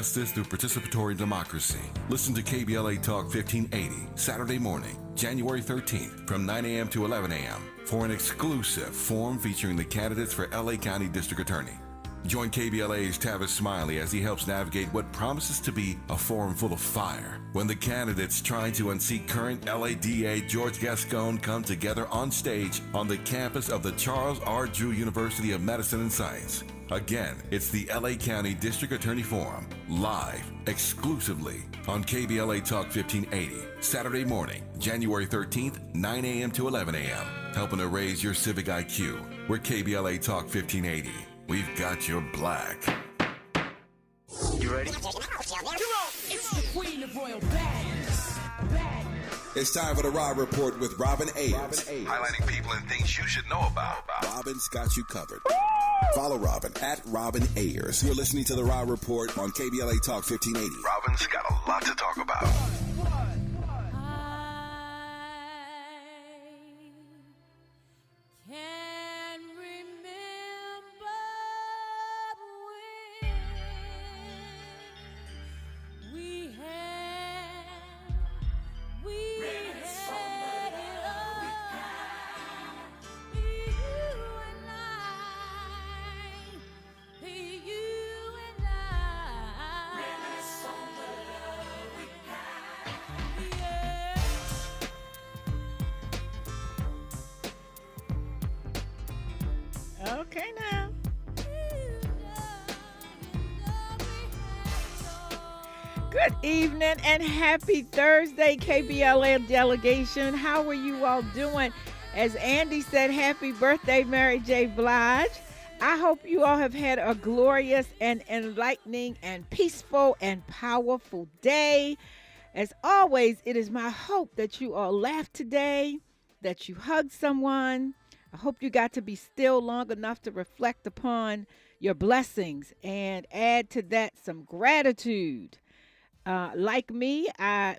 justice through participatory democracy. Listen to KBLA Talk 1580, Saturday morning, January 13th, from 9 a.m. to 11 a.m. for an exclusive forum featuring the candidates for LA County District Attorney. Join KBLA's Tavis Smiley as he helps navigate what promises to be a forum full of fire when the candidates trying to unseat current LADA George Gascon come together on stage on the campus of the Charles R. Drew University of Medicine and Science. Again, it's the LA County District Attorney Forum, live, exclusively on KBLA Talk 1580, Saturday morning, January 13th, 9 a.m. to 11 a.m. Helping to raise your civic IQ. We're KBLA Talk 1580. We've got your black. You ready? Come on! It's the Queen of Royal Badness. It's time for the Rob Report with Robin Ayers. Highlighting people and things you should know about. Robin's got you covered. Follow Robin at Robin Ayers. You're listening to the Rob Report on KBLA Talk 1580. Robin's got a lot to talk about. Okay now. Good evening and happy Thursday, KBLA delegation. How are you all doing? As Andy said, happy birthday, Mary J. Blige. I hope you all have had a glorious and enlightening and peaceful and powerful day. As always, it is my hope that you all laughed today, that you hugged someone. I hope you got to be still long enough to reflect upon your blessings and add to that some gratitude. Like me, I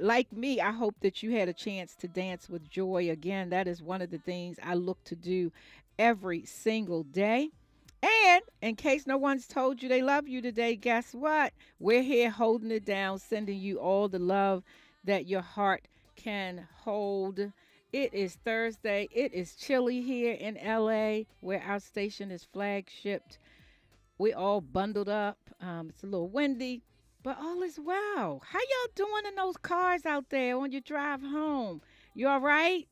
hope that you had a chance to dance with joy again. That is one of the things I look to do every single day. And in case no one's told you they love you today, guess what? We're here holding it down, sending you all the love that your heart can hold. It is Thursday. It is chilly here in LA where our station is flagshipped. We all bundled up. It's a little windy, but all is well. How y'all doing in those cars out there on your drive home? You all right?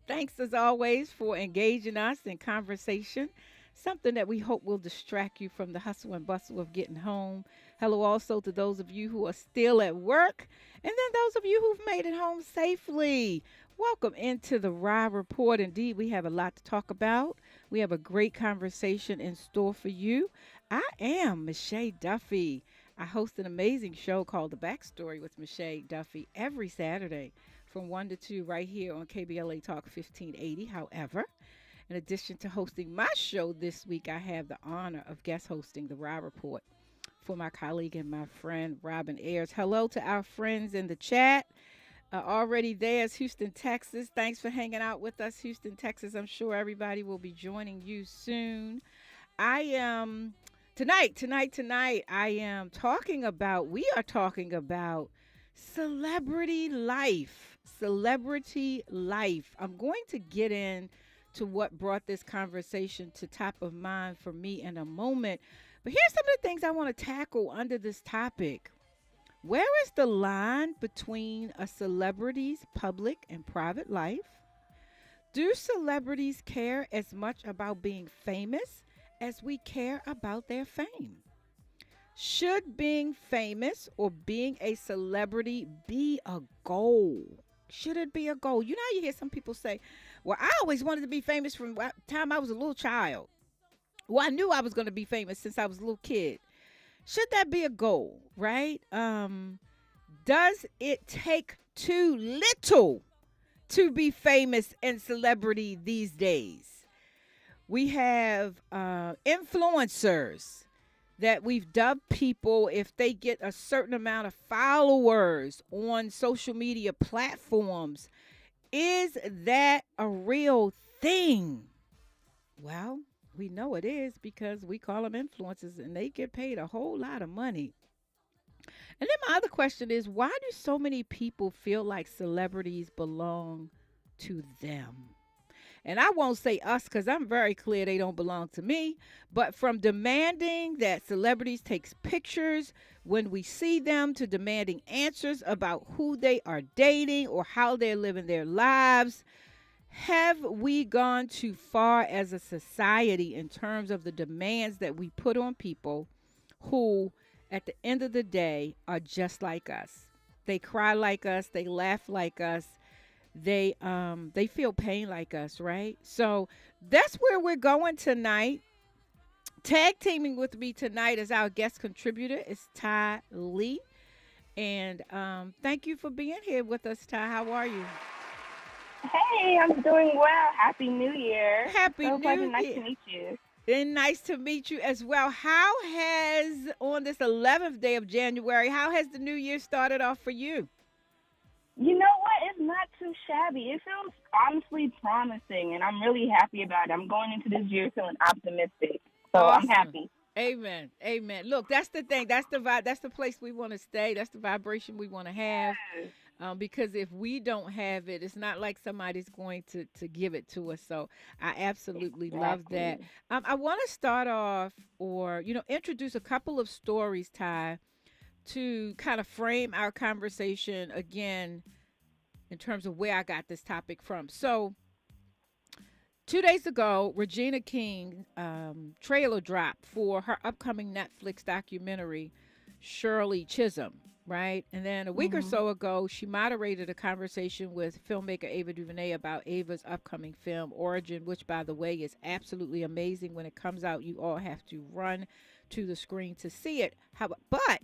Thanks as always for engaging us in conversation. Something that we hope will distract you from the hustle and bustle of getting home. Hello also to those of you who are still at work, and then those of you who've made it home safely. Welcome into the Rob Report. Indeed, we have a lot to talk about. We have a great conversation in store for you. I am Mischa Duffie. I host an amazing show called The Backstory with Mischa Duffie every Saturday from 1 to 2 right here on KBLA Talk 1580. However, in addition to hosting my show this week, I have the honor of guest hosting the Rob Report for my colleague and my friend, Robin Ayers. Hello to our friends in the chat. Already there's Houston, Texas. Thanks for hanging out with us, Houston, Texas. I'm sure everybody will be joining you soon. We are talking about celebrity life. I'm going to get into what brought this conversation to top of mind for me in a moment. But here's some of the things I want to tackle under this topic. Where is the line between a celebrity's public and private life? Do celebrities care as much about being famous as we care about their fame? Should being famous or being a celebrity be a goal? Should it be a goal? You know how you hear some people say, well, I always wanted to be famous from the time I was a little child. Well, I knew I was going to be famous since I was a little kid. Should that be a goal, right? Does it take too little to be famous and celebrity these days? We have influencers that we've dubbed people if they get a certain amount of followers on social media platforms. Is that a real thing? Well, we know it is because we call them influencers and they get paid a whole lot of money And then my other question is, why do so many people feel like celebrities belong to them? And I won't say us because I'm very clear they don't belong to me. But from demanding that celebrities take pictures when we see them to demanding answers about who they are dating or how they're living their lives, have we gone too far as a society in terms of the demands that we put on people who, at the end of the day, are just like us? They cry like us. They laugh like us. They feel pain like us, right? So that's where we're going tonight. Tag teaming with me tonight as our guest contributor is Ty Lee. And thank you for being here with us, Ty. How are you? Hey, I'm doing well. Happy New Year. Happy so New pleasure. Year. Nice to meet you. And nice to meet you as well. How has, on this 11th day of January, how has the new year started off for you? You know what? It's not too shabby. It feels honestly promising, and I'm really happy about it. I'm going into this year feeling optimistic, so Awesome. I'm happy. Amen. Amen. Look, that's the thing. That's the vibe. That's the place we want to stay. That's the vibration we want to have. Because if we don't have it, it's not like somebody's going to give it to us. So I absolutely love that. I want to start off or, introduce a couple of stories, Ty, to kind of frame our conversation again in terms of where I got this topic from. So 2 days ago, Regina King trailer dropped for her upcoming Netflix documentary, Shirley Chisholm, right? And then a week or so ago, she moderated a conversation with filmmaker Ava DuVernay about Ava's upcoming film, Origin, which, by the way, is absolutely amazing. When it comes out, you all have to run to the screen to see it. But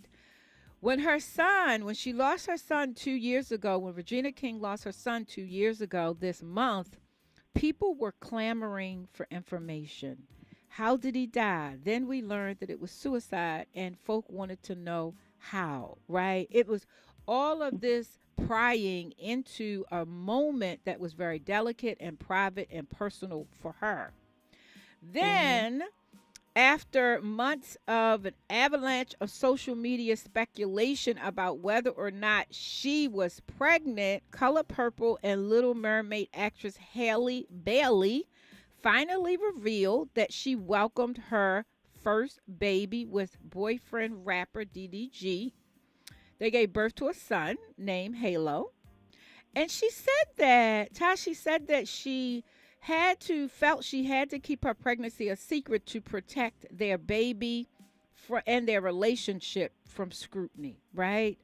when she lost her son 2 years ago, when Regina King lost her son 2 years ago this month, people were clamoring for information. How did he die? Then we learned that it was suicide, and folk wanted to know how, right? It was all of this prying into a moment that was very delicate and private and personal for her. Then, after months of an avalanche of social media speculation about whether or not she was pregnant, Color Purple and Little Mermaid actress Halle Bailey finally revealed that she welcomed her first baby with boyfriend rapper DDG. They gave birth to a son named Halo. And she said that she felt she had to keep her pregnancy a secret to protect their baby and their relationship from scrutiny, right?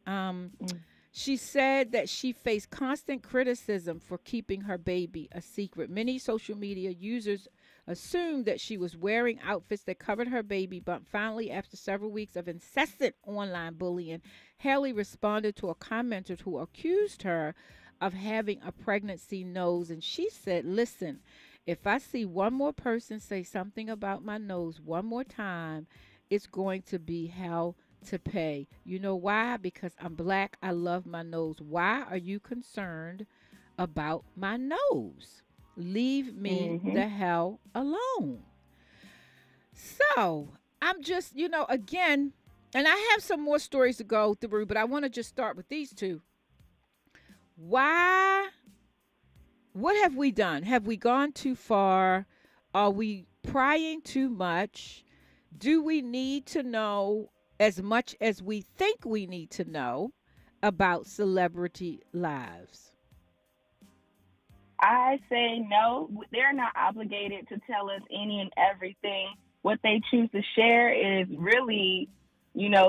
She said that she faced constant criticism for keeping her baby a secret. Many social media users assumed that she was wearing outfits that covered her baby, but finally, after several weeks of incessant online bullying, Haley responded to a commenter who accused her of having a pregnancy nose. And she said, listen, if I see one more person say something about my nose one more time, it's going to be hell to pay. You know why? Because I'm black. I love my nose. Why are you concerned about my nose? Leave me the hell alone. So I'm just, again, and I have some more stories to go through, but I want to just start with these two. Why? What have we done? Have we gone too far? Are we prying too much? Do we need to know as much as we think we need to know about celebrity lives? I say no. They're not obligated to tell us any and everything. What they choose to share is really,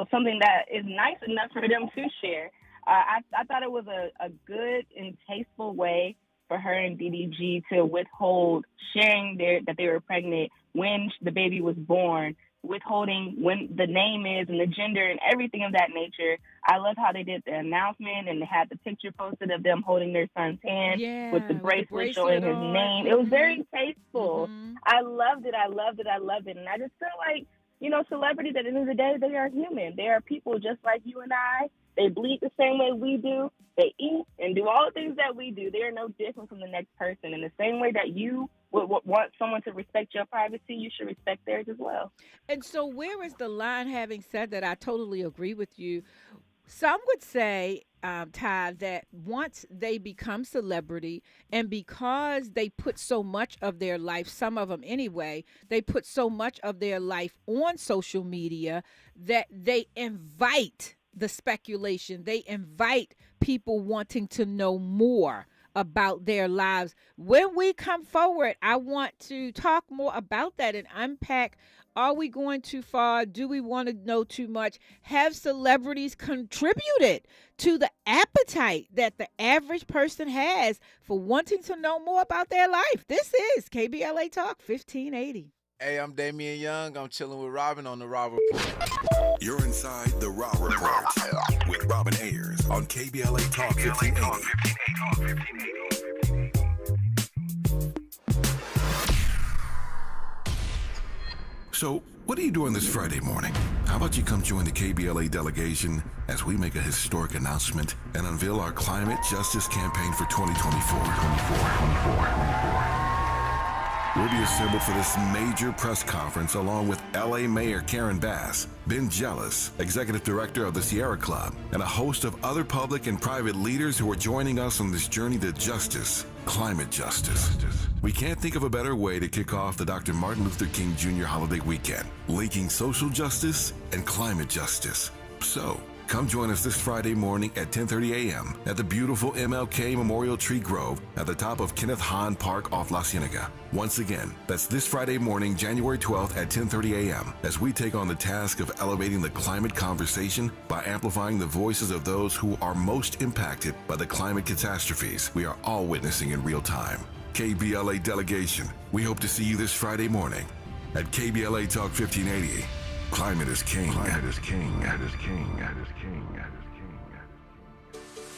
something that is nice enough for them to share. I thought it was a good and tasteful way for her and DDG to withhold sharing that they were pregnant when the baby was born, withholding when the name is and the gender and everything of that nature. I love how they did the announcement and they had the picture posted of them holding their son's hand with the bracelet showing his name. It was very tasteful. I loved it. And I just feel like, celebrities at the end of the day, they are human. They are people just like you and I. They bleed the same way we do. They eat and do all the things that we do. They are no different from the next person. In the same way that you would want someone to respect your privacy, you should respect theirs as well. And so where is the line, having said that, I totally agree with you. Some would say, Ty, that once they become celebrity and because they put so much of their life, some of them anyway, they put so much of their life on social media that they invite the speculation. They invite people wanting to know more about their lives. When we come forward, I want to talk more about that and unpack. Are we going too far? Do we want to know too much? Have celebrities contributed to the appetite that the average person has for wanting to know more about their life? This is KBLA Talk 1580. Hey, I'm Damian Young. I'm chilling with Robin on the Raw Report. You're inside the Raw Report with Robin Ayers on KBLA Talk 1580. So, what are you doing this Friday morning? How about you come join the KBLA delegation as we make a historic announcement and unveil our climate justice campaign for 2024. We'll be assembled for this major press conference along with LA Mayor Karen Bass, Ben Jealous, Executive Director of the Sierra Club, and a host of other public and private leaders who are joining us on this journey to justice, climate justice. We can't think of a better way to kick off the Dr. Martin Luther King Jr. holiday weekend, linking social justice and climate justice. So, come join us this Friday morning at 10:30 a.m. at the beautiful MLK Memorial Tree Grove at the top of Kenneth Hahn Park off La Cienega. Once again, that's this Friday morning, January 12th at 10:30 a.m. as we take on the task of elevating the climate conversation by amplifying the voices of those who are most impacted by the climate catastrophes we are all witnessing in real time. KBLA delegation, we hope to see you this Friday morning at KBLA Talk 1580. Climate is king. Climate is king. Climate is king. Climate is king. Climate is king.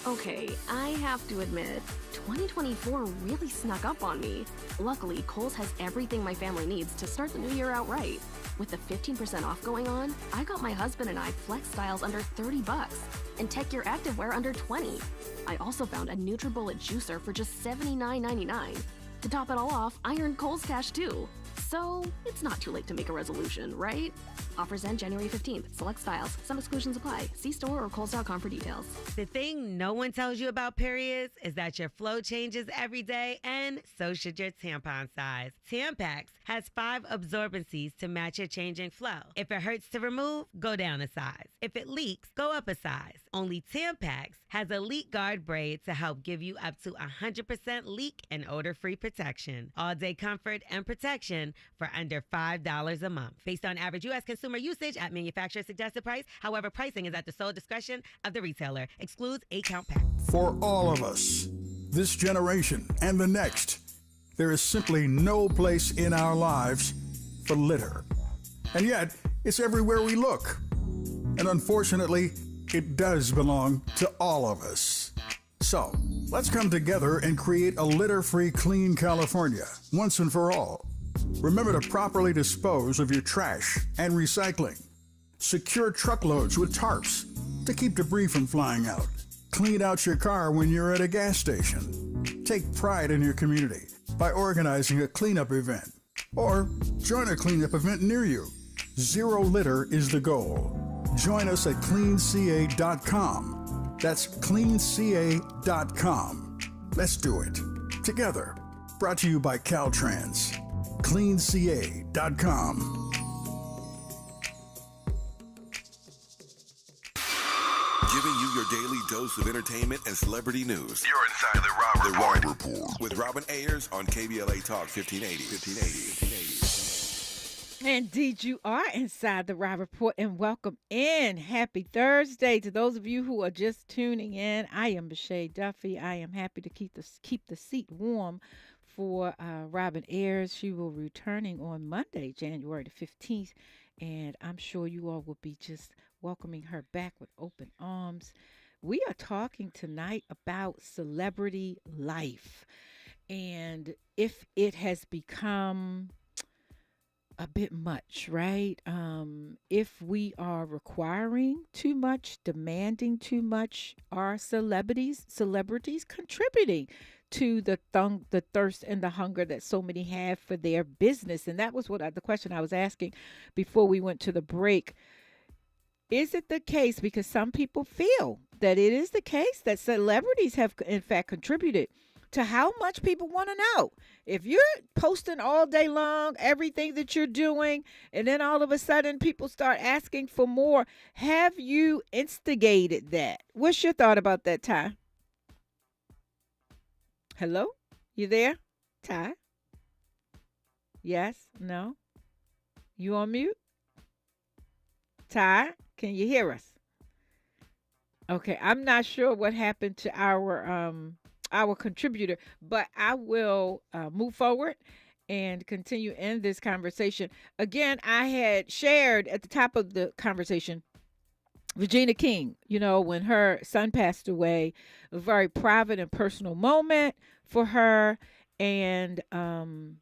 Okay, I have to admit, 2024 really snuck up on me. Luckily, Kohl's has everything my family needs to start the new year out right. With the 15% off going on, I got my husband and I Flex Styles under $30 and Tech Gear Activewear under $20. I also found a NutriBullet juicer for just $79.99. To top it all off, I earned Kohl's Cash too. So, it's not too late to make a resolution, right? Offers end January 15th. Select styles. Some exclusions apply. See store or Kohl's.com for details. The thing no one tells you about periods is that your flow changes every day, and so should your tampon size. Tampax has 5 absorbencies to match your changing flow. If it hurts to remove, go down a size. If it leaks, go up a size. Only Tampax has a leak guard braid to help give you up to 100% leak and odor-free protection. All-day comfort and protection for under $5 a month. Based on average U.S. consumer usage at manufacturer's suggested price. However, pricing is at the sole discretion of the retailer. Excludes 8-count packs. For all of us, this generation and the next, there is simply no place in our lives for litter. And yet, it's everywhere we look. And unfortunately, it does belong to all of us. So, let's come together and create a litter-free, clean California, once and for all. Remember to properly dispose of your trash and recycling. Secure truckloads with tarps to keep debris from flying out. Clean out your car when you're at a gas station. Take pride in your community by organizing a cleanup event. Or join a cleanup event near you. Zero litter is the goal. Join us at cleanca.com. That's cleanca.com. Let's do it together. Brought to you by Caltrans. cleanca.com. Giving you your daily dose of entertainment and celebrity news. You're inside the Raw Report with Robin Ayers on KBLA Talk 1580. Indeed, you are inside the Raw Report, and welcome in. Happy Thursday to those of you who are just tuning in. I am Mischa Duffie. I am happy to keep the seat warm for Robin Ayers. She will be returning on Monday, January the 15th, and I'm sure you all will be just welcoming her back with open arms. We are talking tonight about celebrity life, and if it has become a bit much, right? If we are requiring too much, demanding too much, are celebrities contributing to the thirst and the hunger that so many have for their business? And that was the question I was asking before we went to the break. is it the case, because some people feel that it is the case that celebrities have in fact contributed to how much people want to know. If you're posting all day long, everything that you're doing, and then all of a sudden people start asking for more, have you instigated that? What's your thought about that, Ty? Hello? You there? Ty? Yes? No? You on mute? Ty, can you hear us? Okay, I'm not sure what happened to our contributor, but I will move forward and continue in this conversation. Again, I had shared at the top of the conversation Regina King, when her son passed away, a very private and personal moment for her, and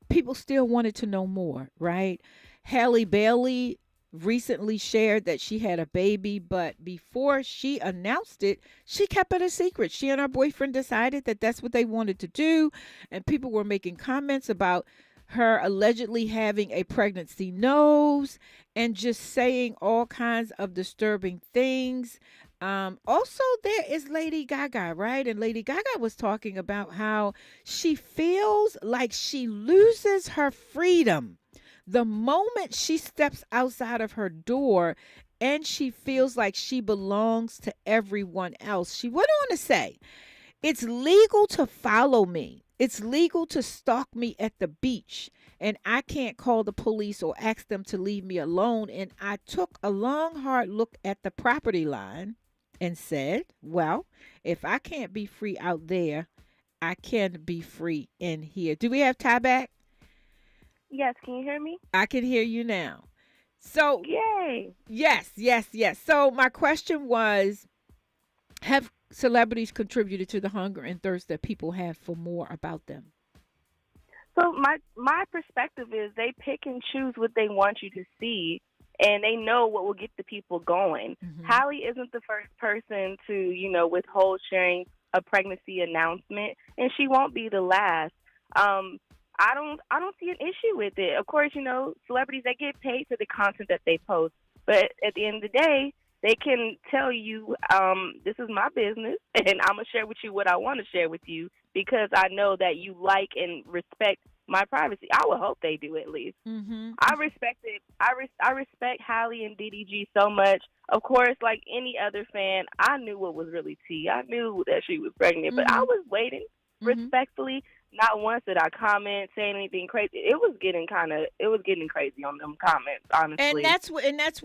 people still wanted to know more, right? Halle Bailey recently shared that she had a baby, but before she announced it, she kept it a secret. She and her boyfriend decided that that's what they wanted to do, and people were making comments about her allegedly having a pregnancy nose and just saying all kinds of disturbing things. Also, there is Lady Gaga, right? And Lady Gaga was talking about how she feels like she loses her freedom the moment she steps outside of her door, and she feels like she belongs to everyone else. She went on to say, "It's legal to follow me. It's legal to stalk me at the beach, and I can't call the police or ask them to leave me alone." And I took a long, hard look at the property line and said, well, if I can't be free out there, I can be free in here. Do we have Ty back? Yes, can you hear me? I can hear you now. So, yay. Yes. So my question was, have celebrities contributed to the hunger and thirst that people have for more about them? So my perspective is they pick and choose what they want you to see, and they know what will get the people going. Mm-hmm. Halle isn't the first person to, withhold sharing a pregnancy announcement, and she won't be the last. I don't see an issue with it. Of course, celebrities, they get paid for the content that they post. But at the end of the day, they can tell you, this is my business, and I'm going to share with you what I want to share with you because I know that you like and respect my privacy. I would hope they do, at least. Mm-hmm. I respect it. I respect Halle and DDG so much. Of course, like any other fan, I knew what was really tea. I knew that she was pregnant, but I was waiting respectfully. Not once did I comment, saying anything crazy. It was getting crazy on them comments, honestly. And that's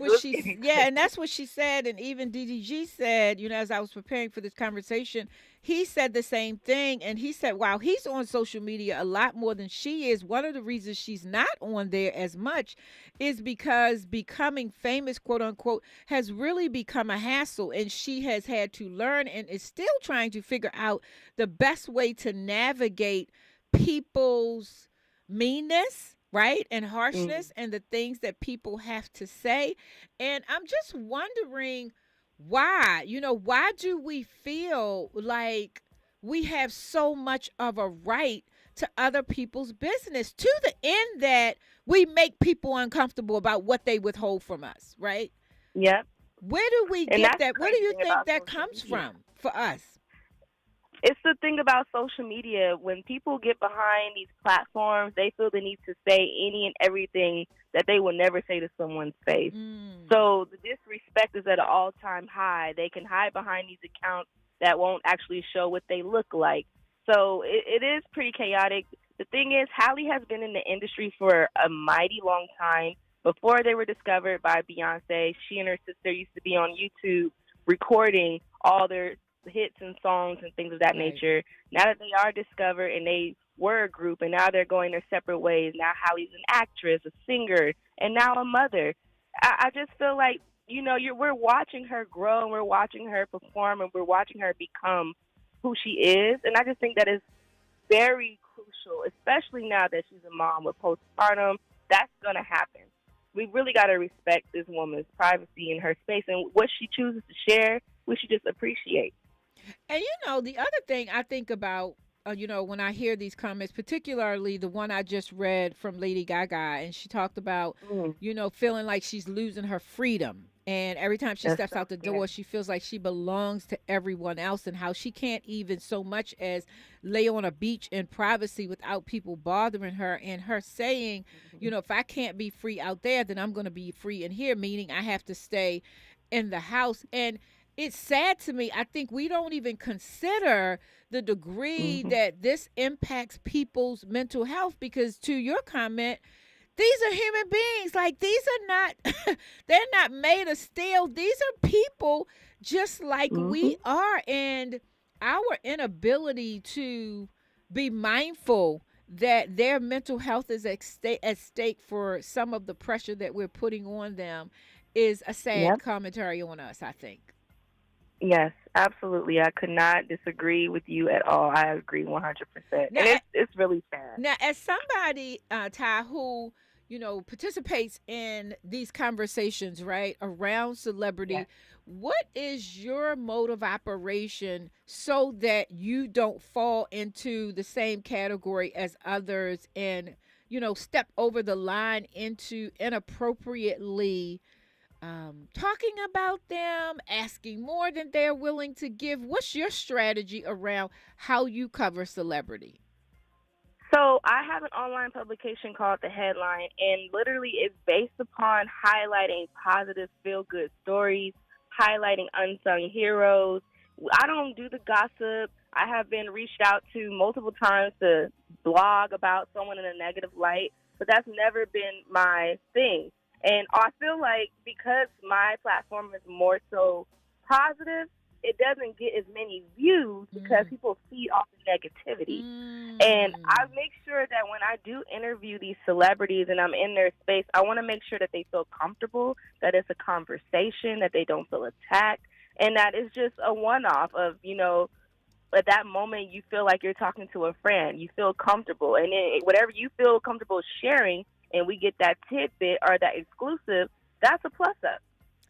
what she said. And even DDG said, as I was preparing for this conversation, he said the same thing. And he said, wow, he's on social media a lot more than she is. One of the reasons she's not on there as much is because becoming famous, quote unquote, has really become a hassle. And she has had to learn and is still trying to figure out the best way to navigate people's meanness, right, and harshness, and the things that people have to say. And I'm just wondering why do we feel like we have so much of a right to other people's business, to the end that we make people uncomfortable about what they withhold from us, right? Yeah. Where do we get that? Where do you think that comes from for us? It's the thing about social media. When people get behind these platforms, they feel the need to say any and everything that they will never say to someone's face. So the disrespect is at an all-time high. They can hide behind these accounts that won't actually show what they look like. So it is pretty chaotic. The thing is, Halle has been in the industry for a mighty long time. Before they were discovered by Beyonce, she and her sister used to be on YouTube recording all their hits and songs and things of that nature. Now that they are discovered and they were a group and now they're going their separate ways, now Halle's an actress, a singer, and now a mother. I just feel like, we're watching her grow and we're watching her perform and we're watching her become who she is. And I just think that is very crucial, especially now that she's a mom with postpartum. That's going to happen. We really got to respect this woman's privacy and her space, and what she chooses to share, we should just appreciate. And the other thing I think about when I hear these comments, particularly the one I just read from Lady Gaga, and she talked about, feeling like she's losing her freedom. And every time she steps out the door, she feels like she belongs to everyone else, and how she can't even so much as lay on a beach in privacy without people bothering her. And her saying, if I can't be free out there, then I'm going to be free in here, meaning I have to stay in the house. And it's sad to me. I think we don't even consider the degree that this impacts people's mental health, because to your comment, these are human beings. Like, these are not, they're not made of steel. These are people just like we are. And our inability to be mindful that their mental health is at stake for some of the pressure that we're putting on them is a sad commentary on us, I think. Yes, absolutely. I could not disagree with you at all. I agree 100%. Now, and it's really sad. Now, as somebody, Ty, who, participates in these conversations, right, around celebrity, what is your mode of operation so that you don't fall into the same category as others and, step over the line into inappropriately talking about them, asking more than they're willing to give? What's your strategy around how you cover celebrity? So I have an online publication called The Headline, and literally it's based upon highlighting positive feel-good stories, highlighting unsung heroes. I don't do the gossip. I have been reached out to multiple times to blog about someone in a negative light, but that's never been my thing. And I feel like because my platform is more so positive, it doesn't get as many views because people feed off the negativity. And I make sure that when I do interview these celebrities and I'm in their space, I want to make sure that they feel comfortable, that it's a conversation, that they don't feel attacked, and that it's just a one-off of, at that moment you feel like you're talking to a friend. You feel comfortable. And then whatever you feel comfortable sharing, and we get that tidbit or that exclusive, that's a plus up.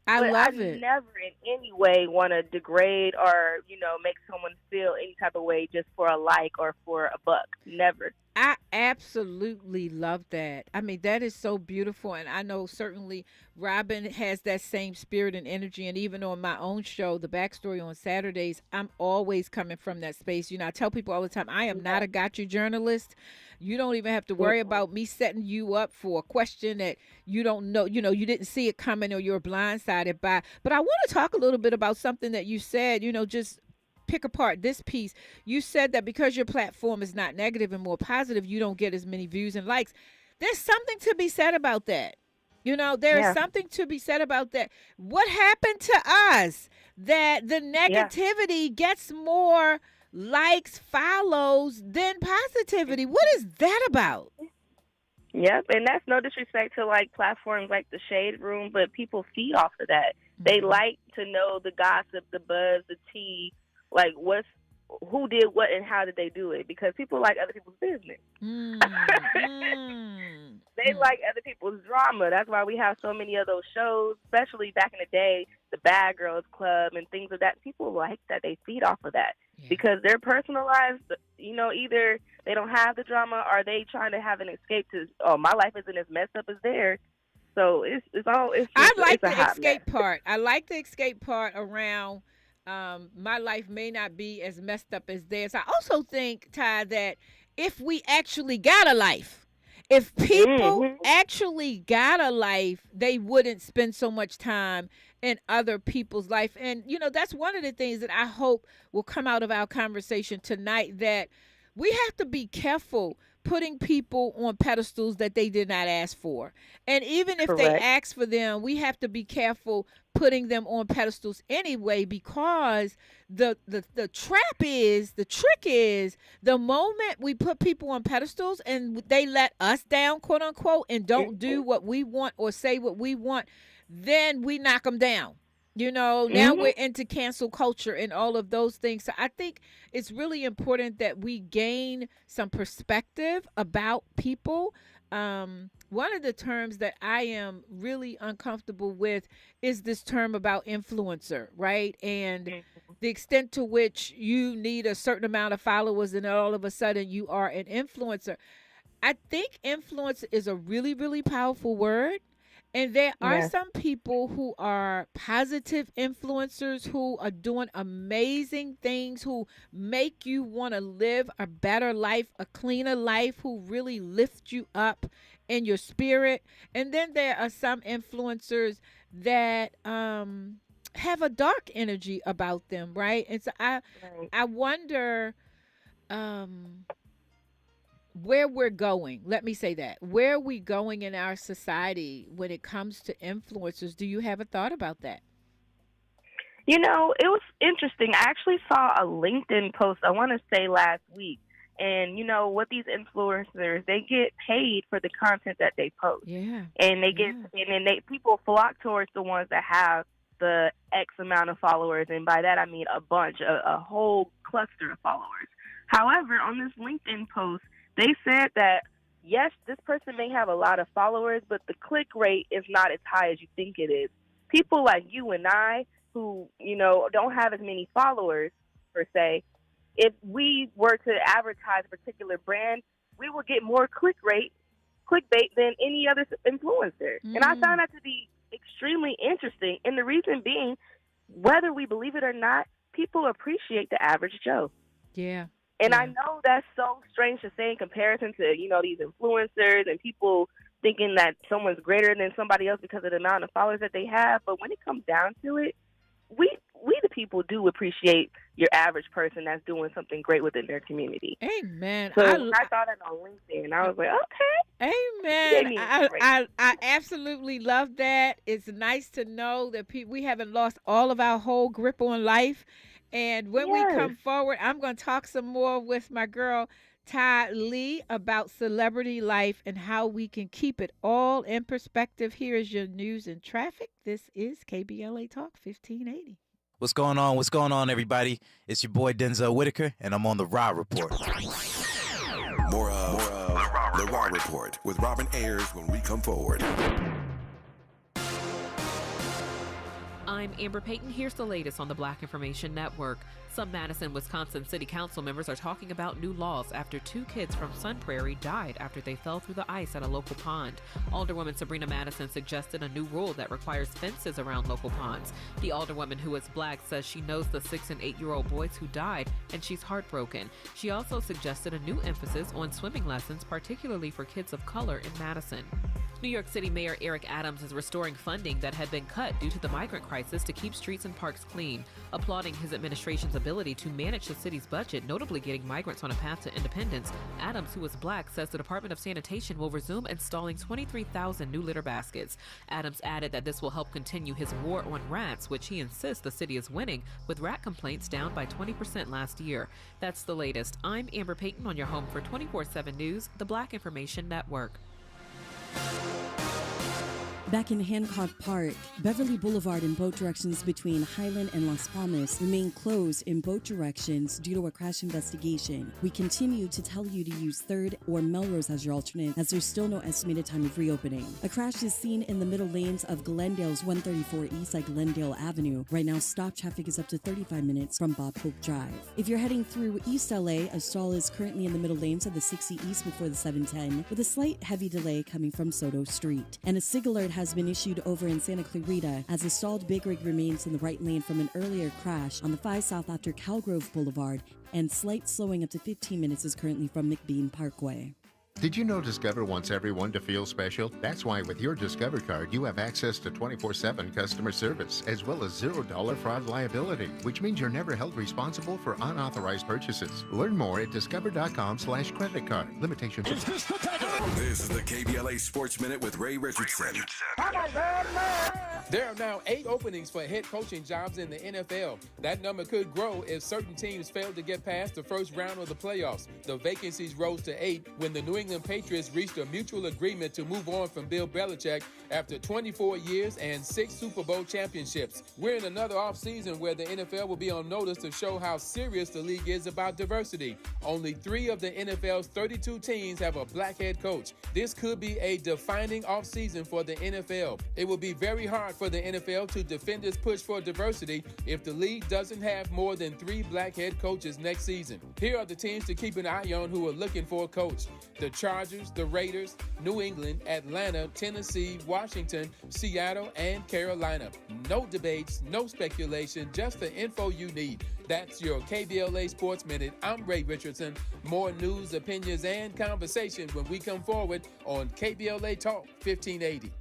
I love it. it. Never in any way want to degrade or, make someone feel any type of way just for a like or for a buck. Never. I absolutely love that. I mean, that is so beautiful. And I know certainly Robin has that same spirit and energy. And even on my own show, The Backstory on Saturdays, I'm always coming from that space. I tell people all the time, I am not a got you journalist. You don't even have to worry about me setting you up for a question that you don't know, you didn't see it coming or you're blindsided by. But I want to talk a little bit about something that you said, just pick apart this piece. You said that because your platform is not negative and more positive, you don't get as many views and likes. There's something to be said about that. There's something to be said about that. What happened to us that the negativity gets more likes, follows than positivity? What is that about? Yep, and that's no disrespect to platforms like the Shade Room, but people feed off of that. They like to know the gossip, the buzz, the tea, who did what and how did they do it, because people like other people's business. They like other people's drama. That's why we have so many of those shows, especially back in the day, the Bad Girls Club and things of that. People like that. They feed off of that because their personal lives, either they don't have the drama or they trying to have an escape to, my life isn't as messed up as theirs. So it's I like the escape part. I like the escape part around my life may not be as messed up as theirs. I also think, Ty, that if we actually got a life, if people actually got a life, they wouldn't spend so much time in other people's life. And, that's one of the things that I hope will come out of our conversation tonight, that we have to be careful putting people on pedestals that they did not ask for. And even if they ask for them, we have to be careful putting them on pedestals anyway, because the trick is the moment we put people on pedestals and they let us down, quote unquote, and don't do what we want or say what we want, then we knock them down. Now we're into cancel culture and all of those things. So I think it's really important that we gain some perspective about people. One of the terms that I am really uncomfortable with is this term about influencer, right? And the extent to which you need a certain amount of followers and all of a sudden you are an influencer. I think influence is a really, really powerful word. And there are some people who are positive influencers who are doing amazing things, who make you want to live a better life, a cleaner life, who really lift you up in your spirit. And then there are some influencers that have a dark energy about them, right? And so I wonder where we're going. Let me say that. Where are we going in our society when it comes to influencers? Do you have a thought about that? You know, it was interesting. I actually saw a LinkedIn post, I want to say last week. And, you know, what these influencers, they get paid for the content that they post. Yeah. And they get, and then people flock towards the ones that have the X amount of followers. And by that, I mean a bunch, a whole cluster of followers. However, on this LinkedIn post, they said that, yes, this person may have a lot of followers, but the click rate is not as high as you think it is. People like you and I who, you know, don't have as many followers, per se, if we were to advertise a particular brand, we will get more clickbait than any other influencer. And I found that to be extremely interesting. And the reason being, whether we believe it or not, people appreciate the average Joe. Yeah. And I know that's so strange to say in comparison to, you know, these influencers and people thinking that someone's greater than somebody else because of the amount of followers that they have. But when it comes down to it, we the people do appreciate your average person that's doing something great within their community. Amen. So I saw that on LinkedIn, I was like, okay. Amen. I absolutely love that. It's nice to know that we haven't lost all of our whole grip on life. And when we come forward, I'm going to talk some more with my girl, Ty Lee, about celebrity life and how we can keep it all in perspective. Here is your news and traffic. This is KBLA Talk 1580. What's going on? What's going on, everybody? It's your boy, Denzel Whitaker, and I'm on the Raw Report. More of the Raw Report with Robin Ayers when we come forward. I'm Amber Payton. Here's the latest on the Black Information Network. Some Madison, Wisconsin City Council members are talking about new laws after 2 kids from Sun Prairie died after they fell through the ice at a local pond. Alderwoman Sabrina Madison suggested a new rule that requires fences around local ponds. The alderwoman, who is black, says she knows the 6- and 8-year-old boys who died, and she's heartbroken. She also suggested a new emphasis on swimming lessons, particularly for kids of color in Madison. New York City Mayor Eric Adams is restoring funding that had been cut due to the migrant crisis to keep streets and parks clean, applauding his administration's ability to manage the city's budget, notably getting migrants on a path to independence. Adams, who is black, says the Department of Sanitation will resume installing 23,000 new litter baskets. Adams added that this will help continue his war on rats, which he insists the city is winning, with rat complaints down by 20% last year. That's the latest. I'm Amber Payton on your home for 24/7 News, the Black Information Network. Back in Hancock Park, Beverly Boulevard in both directions between Highland and Las Palmas remain closed in both directions due to a crash investigation. We continue to tell you to use 3rd or Melrose as your alternate, as there's still no estimated time of reopening. A crash is seen in the middle lanes of Glendale's 134 East at Glendale Avenue. Right now, stop traffic is up to 35 minutes from Bob Hope Drive. If you're heading through East LA, a stall is currently in the middle lanes of the 60 East before the 710, with a slight heavy delay coming from Soto Street. And a SIG alert has been issued over in Santa Clarita as a stalled big rig remains in the right lane from an earlier crash on the 5 South after Calgrove Boulevard, and slight slowing up to 15 minutes is currently from McBean Parkway. Did you know Discover wants everyone to feel special? That's why with your Discover card, you have access to 24/7 customer service, as well as $0 fraud liability, which means you're never held responsible for unauthorized purchases. Learn more at discover.com/credit card. Limitations apply. This is the KBLA Sports Minute with Ray Richardson. There are now 8 openings for head coaching jobs in the NFL. That number could grow if certain teams fail to get past the first round of the playoffs. The vacancies rose to 8 when the New England Patriots reached a mutual agreement to move on from Bill Belichick after 24 years and 6 Super Bowl championships. We're in another offseason where the NFL will be on notice to show how serious the league is about diversity. Only 3 of the NFL's 32 teams have a black head coach. This could be a defining offseason for the NFL. It will be very hard for the NFL to defend its push for diversity if the league doesn't have more than 3 black head coaches next season. Here are the teams to keep an eye on who are looking for a coach: the Chargers, the Raiders, New England, Atlanta, Tennessee, Washington, Seattle, and Carolina. No debates, no speculation, just the info you need. That's your KBLA Sports Minute. I'm Ray Richardson. More news, opinions, and conversation when we come forward on KBLA Talk 1580.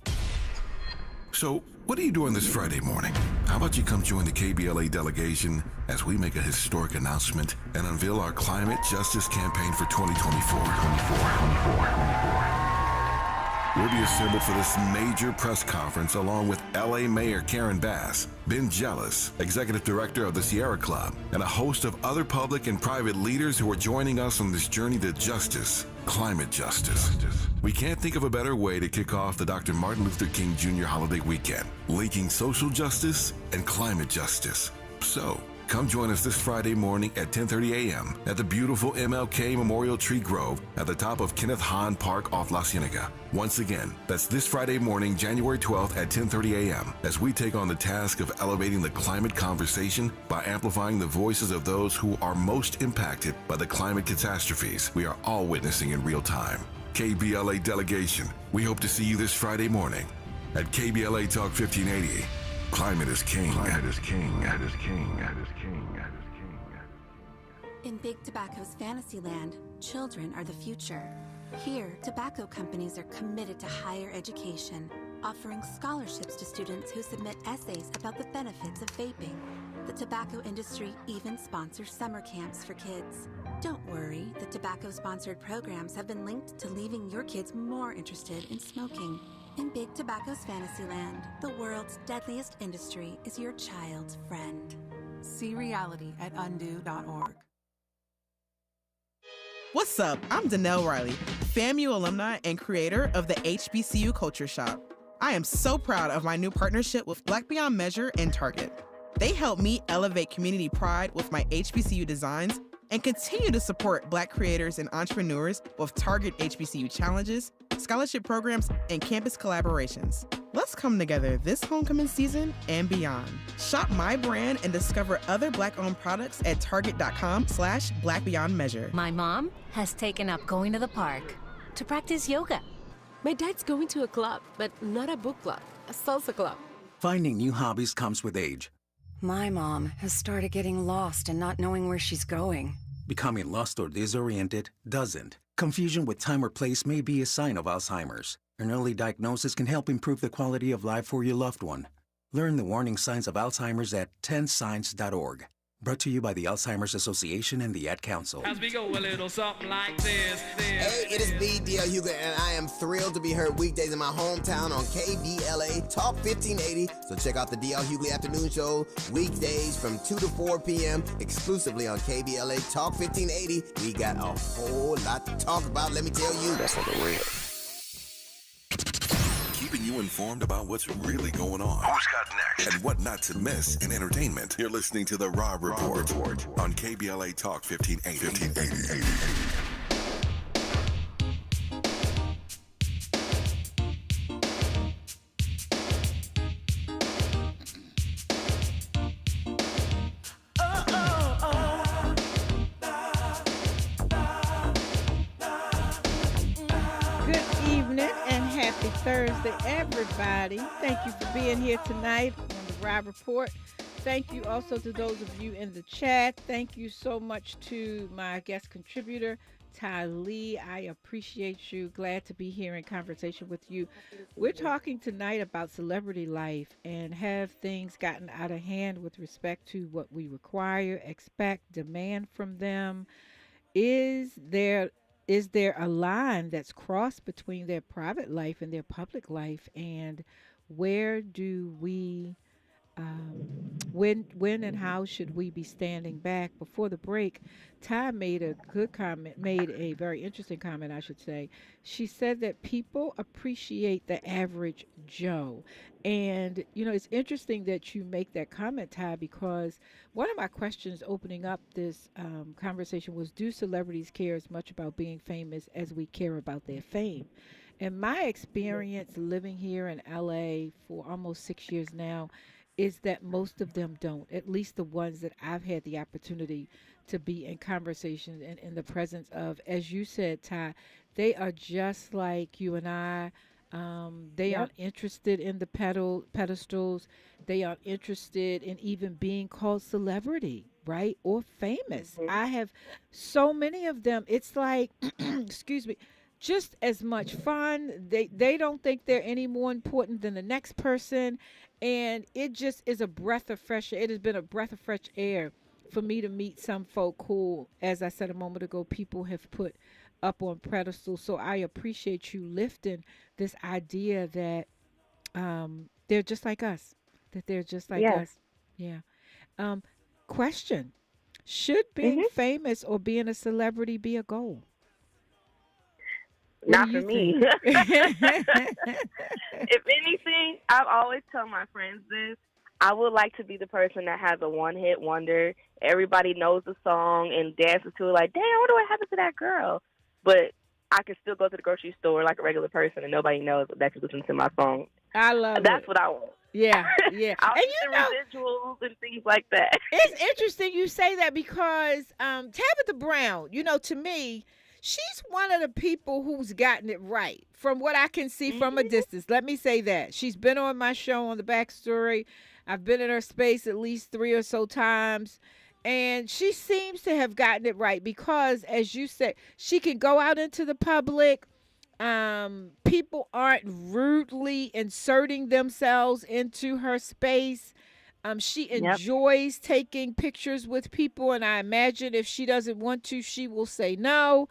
So, what are you doing this Friday morning? How about you come join the KBLA delegation as we make a historic announcement and unveil our climate justice campaign for 2024. We'll be assembled for this major press conference along with LA Mayor Karen Bass, Ben Jealous, Executive Director of the Sierra Club, and a host of other public and private leaders who are joining us on this journey to justice, climate justice. We can't think of a better way to kick off the Dr. Martin Luther King Jr. holiday weekend, linking social justice and climate justice. So, come join us this Friday morning at 10:30 a.m. at the beautiful MLK Memorial Tree Grove at the top of Kenneth Hahn Park off La Cienega. Once again, that's this Friday morning, January 12th at 10:30 a.m. as we take on the task of elevating the climate conversation by amplifying the voices of those who are most impacted by the climate catastrophes we are all witnessing in real time. KBLA delegation, we hope to see you this Friday morning at KBLA Talk 1580. Climate is king. Climate is king. Climate is king. Climate is king. Climate is king. In Big Tobacco's Fantasyland, children are the future. Here, tobacco companies are committed to higher education, offering scholarships to students who submit essays about the benefits of vaping. The tobacco industry even sponsors summer camps for kids. Don't worry, the tobacco-sponsored programs have been linked to leaving your kids more interested in smoking. In Big Tobacco's Fantasyland, the world's deadliest industry is your child's friend. See reality at undo.org. What's up? I'm Danelle Riley, FAMU alumni and creator of the HBCU Culture Shop. I am so proud of my new partnership with Black Beyond Measure and Target. They help me elevate community pride with my HBCU designs and continue to support Black creators and entrepreneurs with Target HBCU challenges, scholarship programs, and campus collaborations. Let's come together this homecoming season and beyond. Shop my brand and discover other Black-owned products at target.com/blackbeyondmeasure. My mom has taken up going to the park to practice yoga. My dad's going to a club, but not a book club, a salsa club. Finding new hobbies comes with age. My mom has started getting lost and not knowing where she's going. Becoming lost or disoriented doesn't. Confusion with time or place may be a sign of Alzheimer's. An early diagnosis can help improve the quality of life for your loved one. Learn the warning signs of Alzheimer's at 10signs.org. Brought to you by the Alzheimer's Association and the Ad Council. As we go a little something like this. Hey, it is me, D.L. Hughley, and I am thrilled to be heard weekdays in my hometown on KBLA Talk 1580. So check out the D.L. Hughley Afternoon Show weekdays from 2 to 4 p.m. exclusively on KBLA Talk 1580. We got a whole lot to talk about, let me tell you. That's for the real. Keeping you informed about what's really going on. Who's got next? And what not to miss in entertainment. You're listening to The Rob Report on KBLA Talk 1580. Thursday, everybody. Thank you for being here tonight on the Rob Report. Thank you also to those of you in the chat. Thank you so much to my guest contributor, Ty Lee. I appreciate you. Glad to be here in conversation with you. We're talking tonight about celebrity life and have things gotten out of hand with respect to what we require, expect, demand from them. Is there a line that's crossed between their private life and their public life, and where do we when and how should we be standing back? Before the break, Ty made a very interesting comment, I should say. She said that people appreciate the average Joe. And, it's interesting that you make that comment, Ty, because one of my questions opening up this conversation was, do celebrities care as much about being famous as we care about their fame? In my experience living here in LA for almost 6 years now, is that most of them don't. At least the ones that I've had the opportunity to be in conversations and in the presence of, as you said, Ty, they are just like you and I. They Yep. aren't interested in the pedestals. They aren't interested in even being called celebrity, right? Or famous. I have so many of them. It's like, excuse me, just as much fun. They don't think they're any more important than the next person, and it just is a breath of fresh air. It has been a breath of fresh air for me to meet some folk who, as I said a moment ago, people have put up on pedestals. So I appreciate you lifting this idea that they're just like us, that they're just like Yeah. us. Yeah. Um, question: should being Mhm. famous or being a celebrity be a goal? What do Not you for me. think? If anything, I've always tell my friends this. I would like to be the person that has a one-hit wonder. Everybody knows the song and dances to it like, damn, I wonder what happened to that girl. But I can still go to the grocery store like a regular person and nobody knows that you listen to my song. I love That's it. what I want. Yeah, yeah. I'll And get the residuals and things like that. it's interesting you say that because Tabitha Brown, to me, she's one of the people who's gotten it right from what I can see from a distance. Let me say that. She's been on my show on the Backstory. I've been in her space at least 3 or so times. And she seems to have gotten it right because, as you said, she can go out into the public. People aren't rudely inserting themselves into her space. She enjoys taking pictures with people, and I imagine if she doesn't want to, she will say no.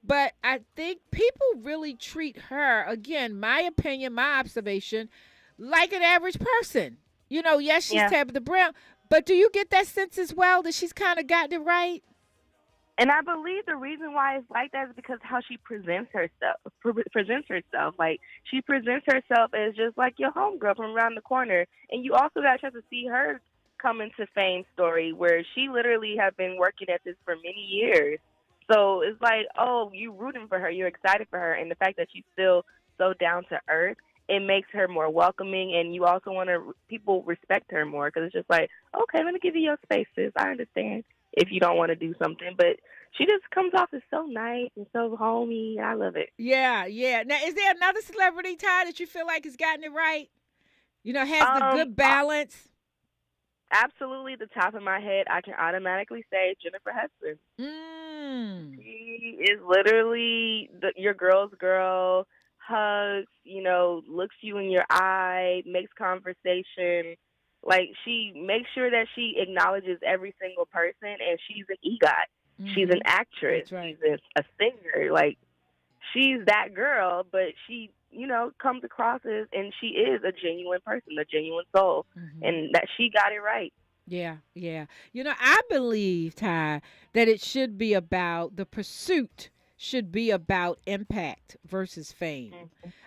But I think people really treat her, again, my opinion, my observation, like an average person. Yes, she's Tabitha Brown, but do you get that sense as well that she's kind of gotten it right? And I believe the reason why it's like that is because how she presents herself. Like, she presents herself as just like your homegirl from around the corner. And you also got a chance to see her come into fame story where she literally has been working at this for many years. So it's like, oh, you rooting for her. You're excited for her. And the fact that she's still so down to earth, it makes her more welcoming. And you also want people respect her more because it's just like, okay, let me give you your spaces. I understand if you don't want to do something, but she just comes off as so nice and so homey, and I love it. Yeah, yeah. Now, is there another celebrity, Ty, that you feel like has gotten it right? Has the good balance? Absolutely, the top of my head, I can automatically say Jennifer Hudson. She is literally your girl's girl, hugs, looks you in your eye, makes conversation. Like, she makes sure that she acknowledges every single person, and she's an EGOT. She's an actress. That's right. She's a singer. Like, she's that girl, but she, comes across as, and she is a genuine person, a genuine soul, and that she got it right. Yeah, yeah. I believe, Ty, that it should be about the pursuit should be about impact versus fame.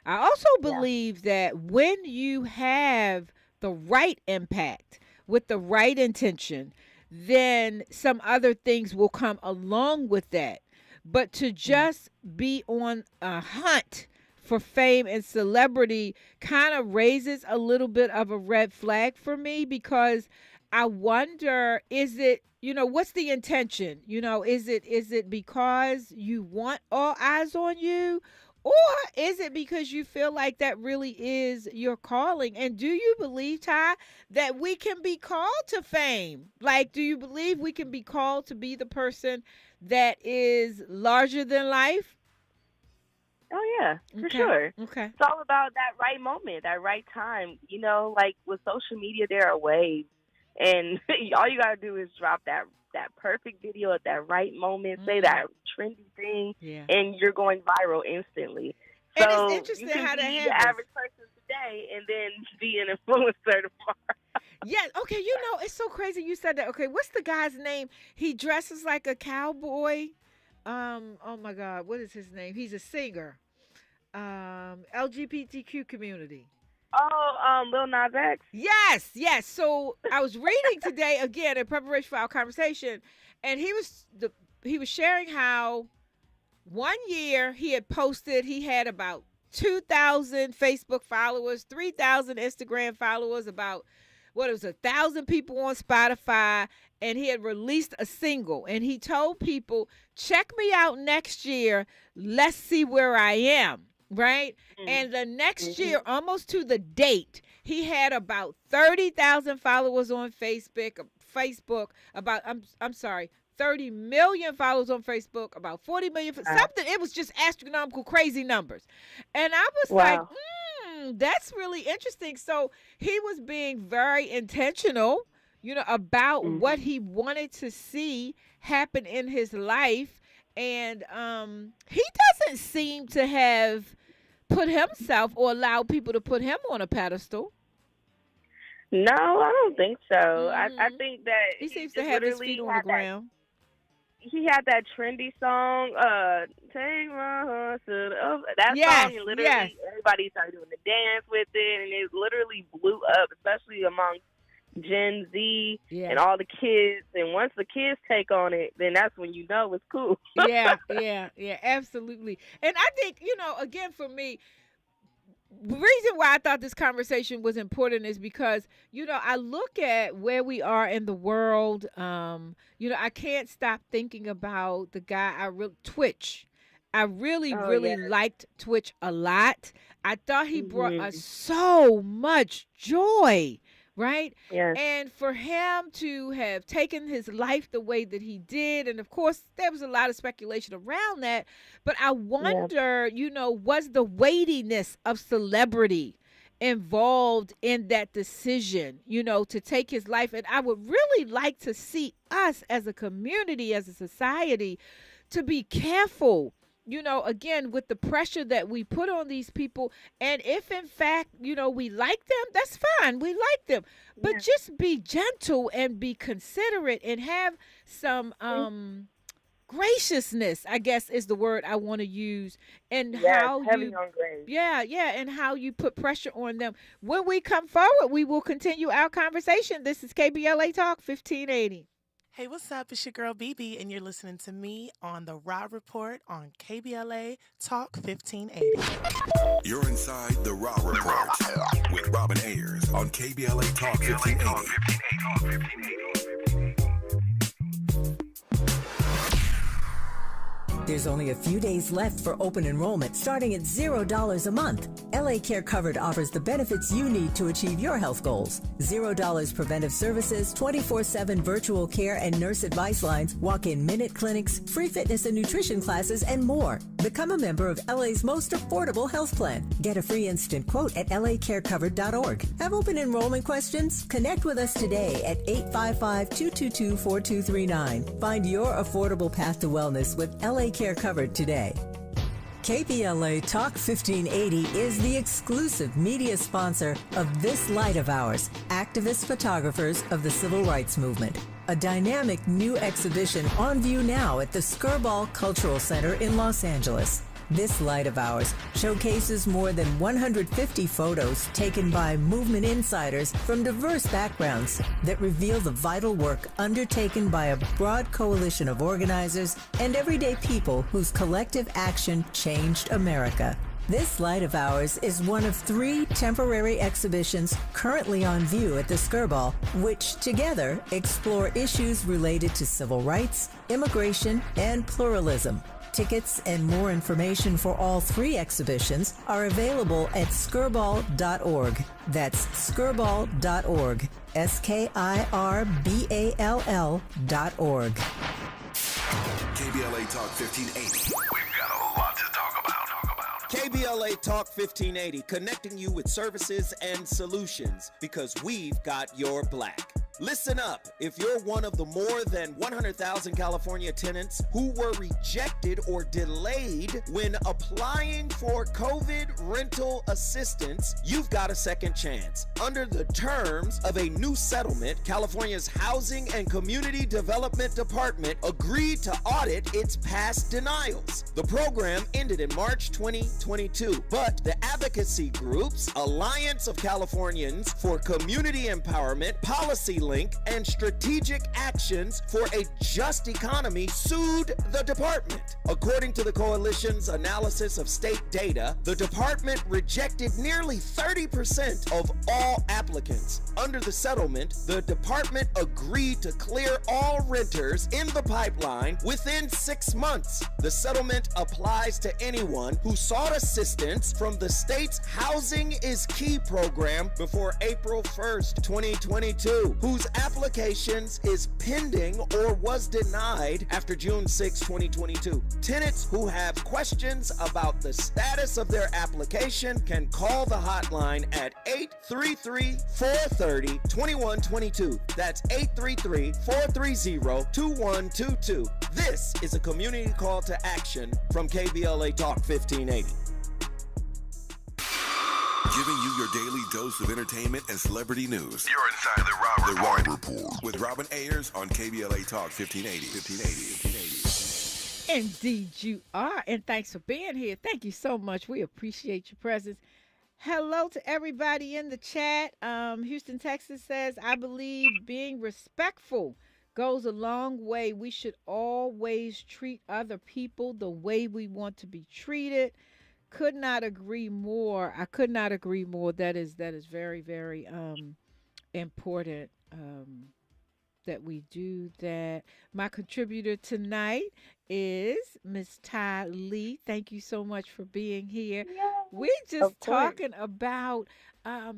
I also believe that when you have the right impact with the right intention, then some other things will come along with that. But to just be on a hunt for fame and celebrity kind of raises a little bit of a red flag for me because I wonder, is it, what's the intention? Is it because you want all eyes on you? Or is it because you feel like that really is your calling? And do you believe, Ty, that we can be called to fame? Like, do you believe we can be called to be the person that is larger than life? Oh, yeah, for sure. Okay. It's all about that right moment, that right time. Like with social media, there are waves. And all you got to do is drop that perfect video at that right moment, say that trendy thing, and you're going viral instantly. And so it's interesting you can how that be happens. the average person today and then be an influencer tomorrow. Yeah, okay, it's so crazy you said that. Okay, what's the guy's name? He dresses like a cowboy. Oh my God, what is his name? He's a singer. LGBTQ community. Oh, Lil Nas X. Yes. So I was reading today again in preparation for our conversation, and he was sharing how one year he had posted he had about 2,000 Facebook followers, 3,000 Instagram followers, about 1,000 people on Spotify, and he had released a single, and he told people, check me out next year. Let's see where I am. Right? And the next year, almost to the date, he had about 30,000 followers on Facebook, about, I'm sorry, 30 million followers on Facebook, about 40 million, something. It was just astronomical, crazy numbers. And I was like, that's really interesting. So he was being very intentional, about what he wanted to see happen in his life. And he doesn't seem to have put himself or allowed people to put him on a pedestal. No, I don't think so. I think that he seems to have his feet on the ground. He had that trendy song, "Take My Horse to the." That song, literally, everybody started doing the dance with it, and it literally blew up, especially among Gen Z and all the kids. And once the kids take on it, then that's when you know it's cool. yeah, absolutely. And I think, again, for me, the reason why I thought this conversation was important is because, I look at where we are in the world. I can't stop thinking about the guy, Twitch. I really liked Twitch a lot. I thought he brought us so much joy. Right? Yes. And for him to have taken his life the way that he did, and of course, there was a lot of speculation around that, but I wonder, was the weightiness of celebrity involved in that decision, to take his life? And I would really like to see us as a community, as a society, to be careful, again, with the pressure that we put on these people. And if in fact, we like them, that's fine. We like them. But just be gentle and be considerate and have some graciousness, I guess is the word I want to use. And how heavy on grace. And how you put pressure on them. When we come forward, we will continue our conversation. This is KBLA Talk 1580. Hey, what's up? It's your girl, BB, and you're listening to me on The Raw Report on KBLA Talk 1580. You're inside The Raw Report with Robin Ayers on KBLA Talk 1580. There's only a few days left for open enrollment, starting at $0 a month. LA Care Covered offers the benefits you need to achieve your health goals. $0 preventive services, 24/7 virtual care and nurse advice lines, walk-in minute clinics, free fitness and nutrition classes, and more. Become a member of LA's most affordable health plan. Get a free instant quote at lacarecovered.org. Have open enrollment questions? Connect with us today at 855-222-4239. Find your affordable path to wellness with LA Care Covered today. KBLA Talk 1580 is the exclusive media sponsor of This Light of Ours, activist photographers of the Civil Rights Movement. A dynamic new exhibition on view now at the Skirball Cultural Center in Los Angeles. This Light of Ours showcases more than 150 photos taken by movement insiders from diverse backgrounds that reveal the vital work undertaken by a broad coalition of organizers and everyday people whose collective action changed America. This Light of Ours is one of 3 temporary exhibitions currently on view at the Skirball, which together explore issues related to civil rights, immigration, and pluralism. Tickets and more information for all 3 exhibitions are available at skirball.org. That's skirball.org. SKIRBALL.org. KBLA Talk 1580. We've got a lot to talk about. KBLA Talk 1580, connecting you with services and solutions because we've got your black. Listen up. If you're one of the more than 100,000 California tenants who were rejected or delayed when applying for COVID rental assistance, you've got a second chance. Under the terms of a new settlement, California's Housing and Community Development Department agreed to audit its past denials. The program ended in March 2022, but the advocacy groups, Alliance of Californians for Community Empowerment, Policy CityLink and Strategic Actions for a Just Economy sued the department. According to the coalition's analysis of state data, the department rejected nearly 30% of all applicants. Under the settlement, the department agreed to clear all renters in the pipeline within 6 months. The settlement applies to anyone who sought assistance from the state's Housing is Key program before April 1st, 2022, whose applications is pending or was denied after June 6, 2022. Tenants who have questions about the status of their application can call the hotline at 833-430-2122. That's 833-430-2122. This is a community call to action from KBLA Talk 1580. Giving you your daily dose of entertainment and celebrity news. You're inside the Rob Report. With Robin Ayers on KBLA Talk 1580. Indeed you are, and thanks for being here. Thank you so much. We appreciate your presence. Hello to everybody in the chat. Houston, Texas says, I believe being respectful goes a long way. We should always treat other people the way we want to be treated. Could not agree more. I could not agree more. That is very, very important that we do that. My contributor tonight is Miss Ty Lee. Thank you so much for being here. We just talking about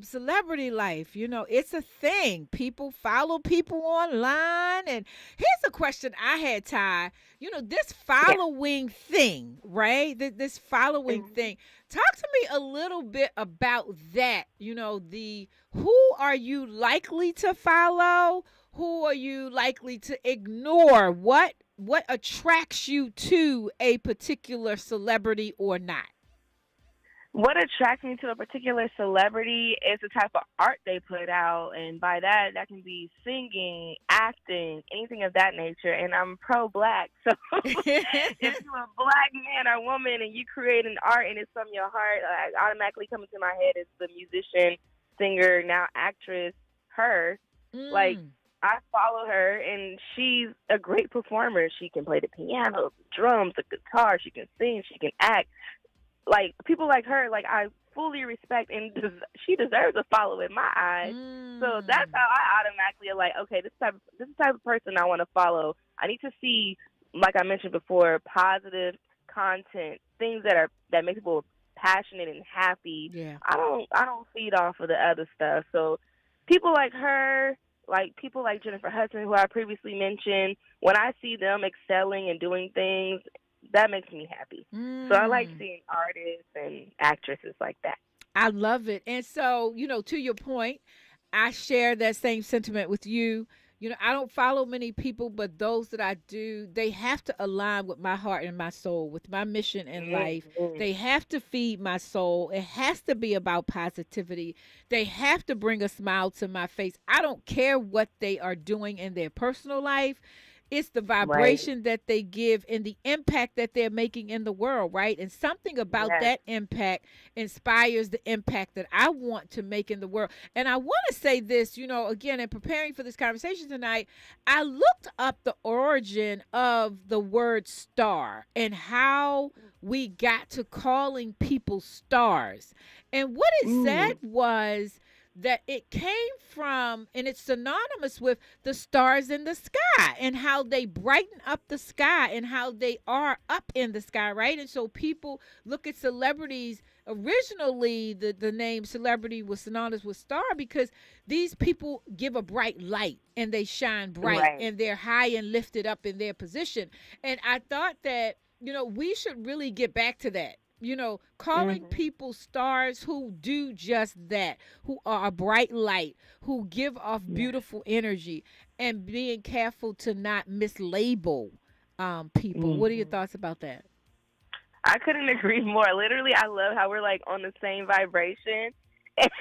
celebrity life. You know, it's a thing. People follow people online. And here's a question I had, Ty. You know, this following thing, right? This following thing. Talk to me a little bit about that. You know, who are you likely to follow? Who are you likely to ignore? What attracts you to a particular celebrity or not? What attracts me to a particular celebrity is the type of art they put out, and by that can be singing, acting, anything of that nature. And I'm pro-black, so if you're a black man or woman and you create an art and it's from your heart, automatically coming to my head is the musician, singer, now actress, her. Like, I follow her, and she's a great performer. She can play the piano, the drums, the guitar. She can sing. She can act. Like, people like her, like, I fully respect, and she deserves a follow in my eyes. So that's how I automatically am like, okay, this is the type of person I want to follow. I need to see, like I mentioned before, positive content, things that make people passionate and happy. Yeah. I don't feed off of the other stuff. So people like her, like people like Jennifer Hudson, who I previously mentioned, when I see them excelling and doing things, that makes me happy. So I like seeing artists and actresses like that. I love it. And so, you know, to your point, I share that same sentiment with you. You know, I don't follow many people, but those that I do, they have to align with my heart and my soul, with my mission in life. They have to feed my soul. It has to be about positivity. They have to bring a smile to my face. I don't care what they are doing in their personal life. It's the vibration that they give and the impact that they're making in the world, right? And something about that impact inspires the impact that I want to make in the world. And I want to say this, you know, again, in preparing for this conversation tonight, I looked up the origin of the word star and how we got to calling people stars. And what it said was that it came from, and it's synonymous with the stars in the sky and how they brighten up the sky and how they are up in the sky, right? And so people look at celebrities. Originally, the name celebrity was synonymous with star because these people give a bright light and they shine bright and they're high and lifted up in their position. And I thought that, you know, we should really get back to that. You know, calling people stars who do just that, who are a bright light, who give off beautiful energy, and being careful to not mislabel people. What are your thoughts about that? I couldn't agree more. Literally, I love how we're like on the same vibration. It's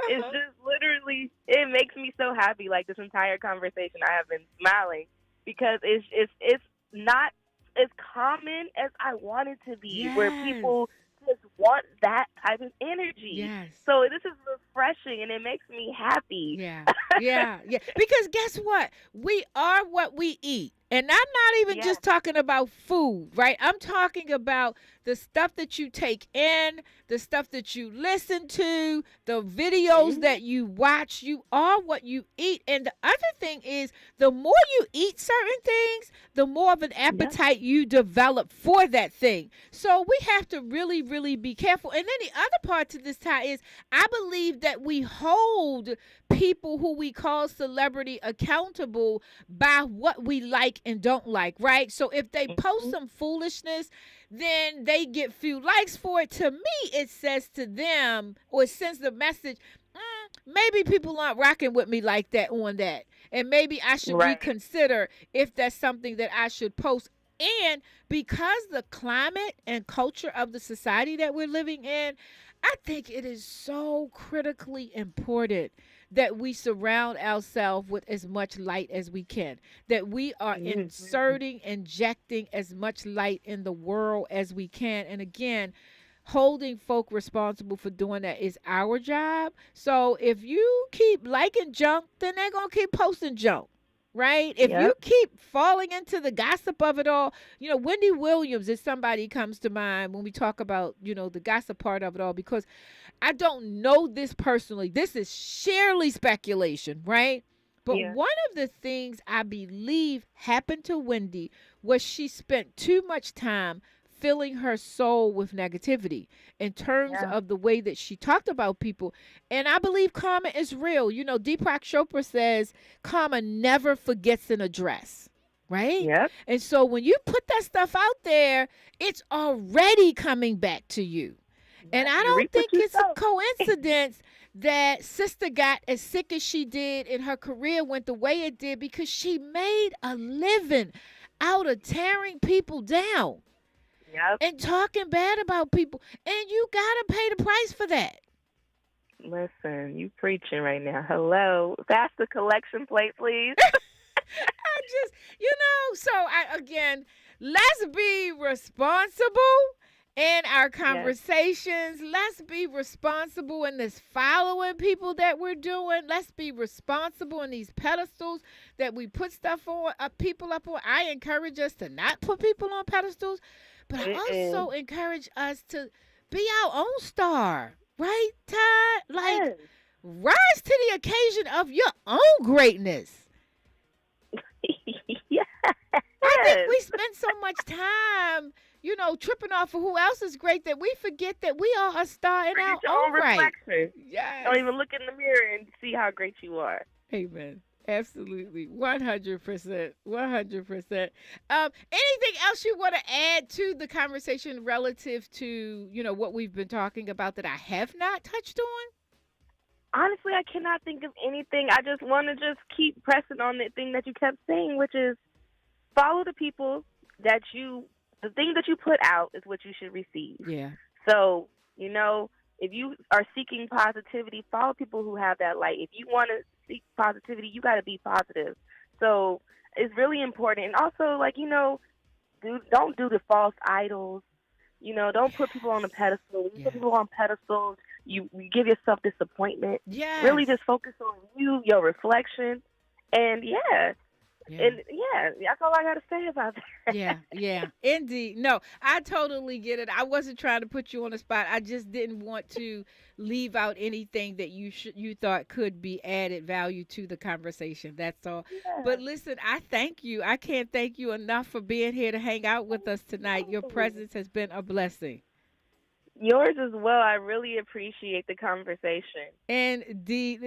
just literally, it makes me so happy. Like this entire conversation, I have been smiling because it's not as common as I want it to be, where people just want that type of energy. Yes. So this is refreshing, and it makes me happy. Yeah. Yeah. Because guess what? We are what we eat. And I'm not even just talking about food, right? I'm talking about the stuff that you take in, the stuff that you listen to, the videos that you watch. You are what you eat. And the other thing is, the more you eat certain things, the more of an appetite you develop for that thing. So we have to really, really be careful. And then the other part to this, Ty, is I believe that we hold people who we call celebrity accountable by what we like and don't like, right? So if they post some foolishness, then they get few likes for it. To me, it says to them, or it sends the message, maybe people aren't rocking with me like that on that. And maybe I should reconsider if that's something that I should post. And because the climate and culture of the society that we're living in, I think it is so critically important that we surround ourselves with as much light as we can, that we are injecting as much light in the world as we can. And again, holding folk responsible for doing that is our job. So if you keep liking junk, then they're going to keep posting junk. Right? If you keep falling into the gossip of it all, Wendy Williams is somebody comes to mind when we talk about, the gossip part of it all, because I don't know this personally. This is sheerly speculation, right? But one of the things I believe happened to Wendy was she spent too much time filling her soul with negativity in terms of the way that she talked about people. And I believe karma is real. Deepak Chopra says karma never forgets an address, right? Yep. And so when you put that stuff out there, it's already coming back to you. And I don't think it's a coincidence that sister got as sick as she did and her career went the way it did, because she made a living out of tearing people down. And talking bad about people. And you got to pay the price for that. Listen, you preaching right now. Hello. Pass the collection plate, please. Again, let's be responsible in our conversations. Let's be responsible in this following people that we're doing. Let's be responsible in these pedestals that we put stuff on, people up on. I encourage us to not put people on pedestals. But I also encourage us to be our own star, right, Todd? Like, rise to the occasion of your own greatness. I think we spend so much time, tripping off of who else is great that we forget that we are a star in our own right. Yes. Don't even look in the mirror and see how great you are. Amen. Absolutely. 100%. 100%. Anything else you want to add to the conversation relative to, what we've been talking about that I have not touched on? Honestly, I cannot think of anything. I just want to keep pressing on the thing that you kept saying, which is follow the people the thing that you put out is what you should receive. Yeah. So, if you are seeking positivity, follow people who have that light. If you want to seek positivity, you got to be positive. So it's really important. And also, don't do the false idols. Don't put people on a pedestal. When you put people on pedestals, you give yourself disappointment. Yeah. Really just focus on you, your reflection. And that's all I got to say about that. Yeah, indeed. No, I totally get it. I wasn't trying to put you on the spot. I just didn't want to leave out anything that you thought could be added value to the conversation. That's all. Yeah. But listen, I thank you. I can't thank you enough for being here to hang out with us tonight. Your presence has been a blessing. Yours as well. I really appreciate the conversation. And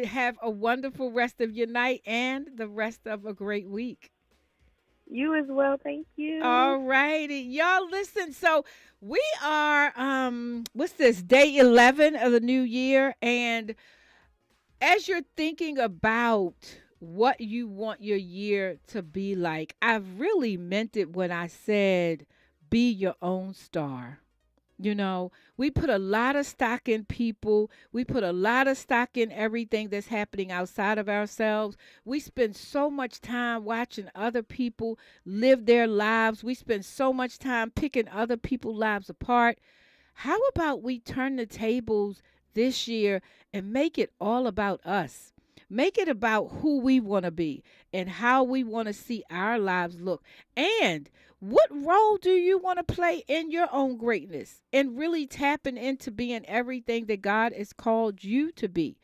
have a wonderful rest of your night and the rest of a great week. You as well. Thank you. All righty. Y'all listen. So we are, what's this, day 11 of the new year. And as you're thinking about what you want your year to be like, I've really meant it when I said, be your own star. We put a lot of stock in people. We put a lot of stock in everything that's happening outside of ourselves. We spend so much time watching other people live their lives. We spend so much time picking other people's lives apart. How about we turn the tables this year and make it all about us? Make it about who we want to be and how we want to see our lives look. And what role do you want to play in your own greatness and really tapping into being everything that God has called you to be?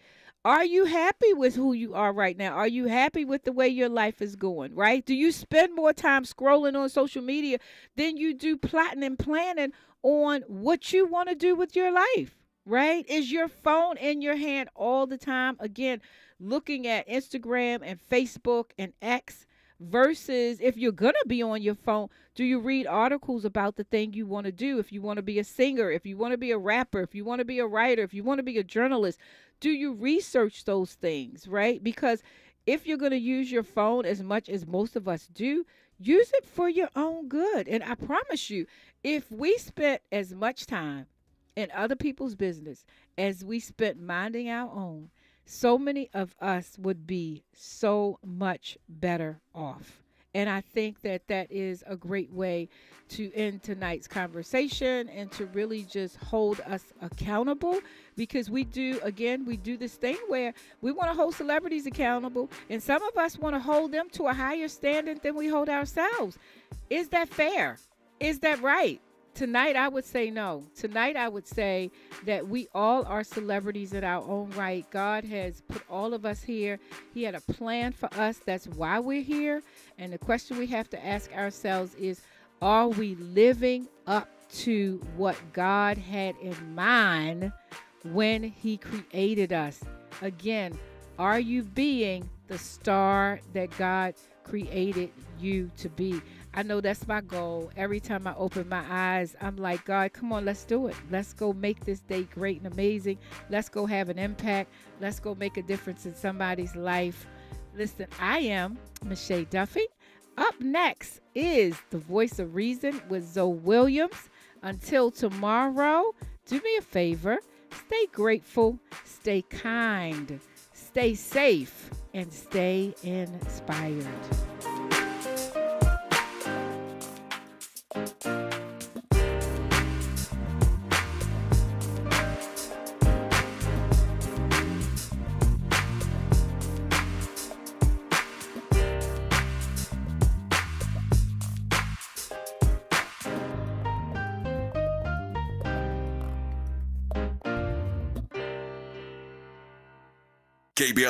Are you happy with who you are right now? Are you happy with the way your life is going, right? Do you spend more time scrolling on social media than you do plotting and planning on what you want to do with your life, right? Is your phone in your hand all the time? Again, looking at Instagram and Facebook and X versus if you're going to be on your phone, do you read articles about the thing you want to do? If you want to be a singer, if you want to be a rapper, if you want to be a writer, if you want to be a journalist, do you research those things, right? Because if you're going to use your phone as much as most of us do, use it for your own good. And I promise you, if we spent as much time in other people's business as we spent minding our own, so many of us would be so much better off. And I think that that is a great way to end tonight's conversation and to really just hold us accountable, because we do this thing where we want to hold celebrities accountable, and some of us want to hold them to a higher standard than we hold ourselves. Is that fair? Is that right? Tonight, I would say no. Tonight, I would say that we all are celebrities in our own right. God has put all of us here. He had a plan for us. That's why we're here. And the question we have to ask ourselves is, are we living up to what God had in mind when He created us? Again, are you being the star that God created you to be? I know that's my goal. Every time I open my eyes, I'm like, God, come on, let's do it. Let's go make this day great and amazing. Let's go have an impact. Let's go make a difference in somebody's life. Listen, I am Mischa Duffie. Up next is The Voice of Reason with Zoe Williams. Until tomorrow, do me a favor. Stay grateful, stay kind, stay safe, and stay inspired. KBLA